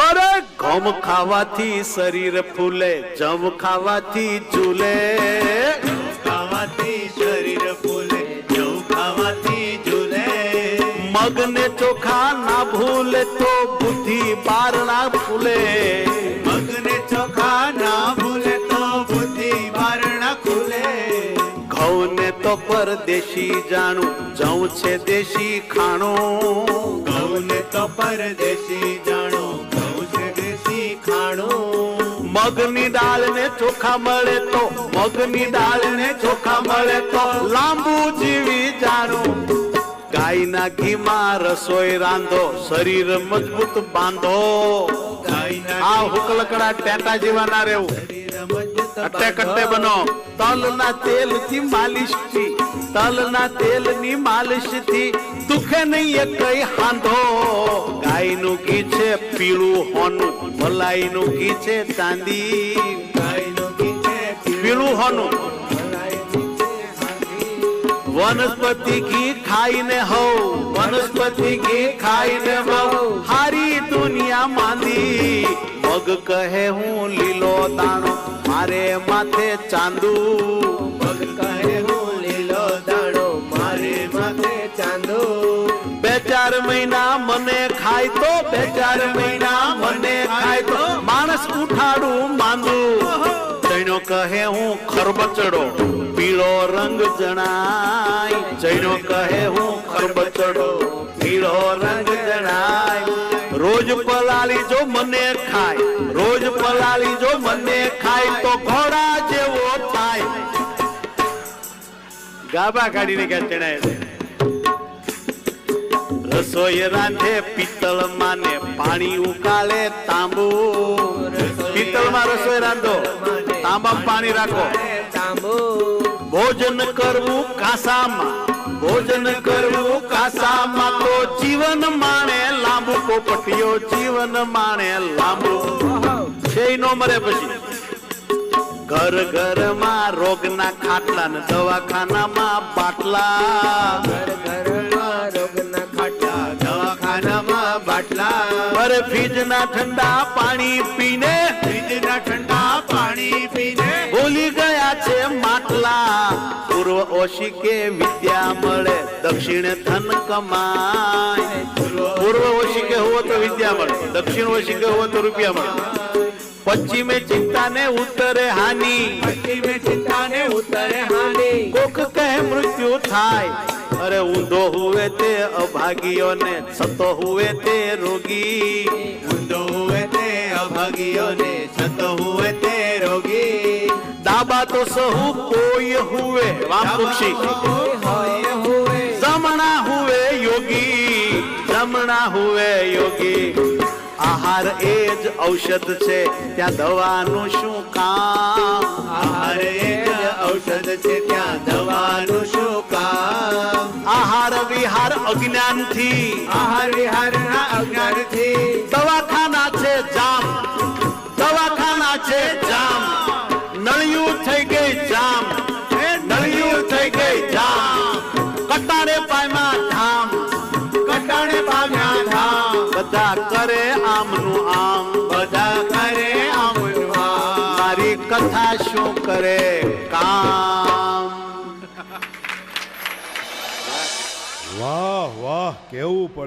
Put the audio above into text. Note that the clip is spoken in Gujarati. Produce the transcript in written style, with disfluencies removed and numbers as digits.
અરે ઘઉં ખાવાથી શરીર ફૂલે, જવ ખાવાથી ઝૂલે, ખાવાથી શરીર ફૂલે, જવ ખાવાથી ઝૂલે, મગને ચોખા ના ભૂલે તો બુદ્ધિ બારણા ફૂલે, મગને ચોખા ના ભૂલે તો બુદ્ધિ બારણા ખુલે, ઘઉં ને તો પરદેશી જાણું, જવ છે દેશી ખાણું, ઘઉં ને તો પરદેશી જાણો, ઘઉં છે દેશી ખાણું, મગની દાળ ને ચોખા મળે તો, મગની દાળ ને ચોખા મળે તો લાંબુ જીવી જાણું, ગાયના ઘીમાં રસોઈ રાંધો, શરીર મજબૂત બાંધો, આ હુકલકડા ટેટા જેવા ના રહેવું, કટ્ટે કટ્ટે બનો, તલના તેલથી માલિશ થી, તલના તેલની માલિશ થી દુખે નહીં કઈ હાંધો, ગાયનું ઘી છે પીળું હોનું, મલાઈનું ઘી છે ચાંદી, ગાયનું ઘી છે પીળું હોનું, વનસ્પતિ ઘી ખાઈને હો, વનસ્પતિ ઘી ખાઈને હો, હારી દુનિયા માંદી, મગ કહે હું લીલો દાણો, મારે માથે ચાંદુ, મગ કહે હું લીલો દાણો, મારે માથે ચાંદો, 2-4 મહિના મને ખાય તો, 2-4 મહિના મને ખાય તો માણસ ઉઠાડું માંદુ, જૈનો કહે હું ખરબચડો, પીળો રંગ જણાય, જૈનો કહે હું ખરબચડો, પીળો રંગ જણાય, રોજ પલાળી જો મને ખાય, રોજ પલાળી જો મને ખાય તો ઘોડા જેવો થાય, ગાભા કાઢીને ક્યાં ચણાય છે, રસોઈ રાંધે પિત્તળ માને, પાણી ઉકાળે તાંબુ, પિત્તળમાં રસોઈ રાંધો, તાંબામાં પાણી રાખો, તાંબુ, ભોજન કરવું કાસામાં, ભોજન કરવું કાસામાં તો જીવન માણે લાંબુ, પોપટીઓ જીવન માણે લાંબુ, છે નો મરે પછી, ઘર ઘરમાં રોગના ખાટલા ને દવાખાનામાં બાટલા, ઘરમાં રોગના ખાટલા, દવાખાનામાં બાટલા, અરે ફ્રીજના ઠંડા પાણી પીને, ફ્રીજના ઠંડા પાણી પીને ભૂલી ગયા છે માટલા, પૂર્વ ઓશિકે વિદ્યા મળે, દક્ષિણ ધન કમાય, પૂર્વ ઓશિકે હોવો તો વિદ્યા મળે, દક્ષિણ ઓશિકે હોવો તો રૂપિયા મળે, પશ્ચિમે ચિંતા ને ઉત્તરે હાનિ, પશ્ચિમે ચિંતા ને ઉત્તરે હાનિ, કોક કહે મૃત્યુ થાય, અરે ઊંધો હુએ તે અભાગીઓને, સતો હુએ તે રોગી, ઊંધો હુએ તે અભાગીઓને, સતો હુએ તે રોગી, દાબા તો સહુ કોઈ હુએ વામપક્ષી, હોય હુએ જમણા હુએ યોગી, જમણા હુએ યોગી, આહાર એ જ ઔષધ છે, ત્યાં દવાનું શું કામ, આહાર એ જ ઔષધ છે, ત્યાં દવાનું શું કામ, આહાર વિહાર અજ્ઞાનથી, આહાર વિહારના અજ્ઞાનથી દવાખાના છે જામ, દવાખાના છે જામ, નળિયું થઈ ગઈ જામ, નળિયું થઈ ગઈ જામ, કટાણે પામ્યા ધામ, કટાણે પામ્યા ધામ, બધા કરે આમનું આમ, બધા કરે આમનું આમ, મારી કથા શું કરે કામ, વાહ વાહ, કેવું પડે.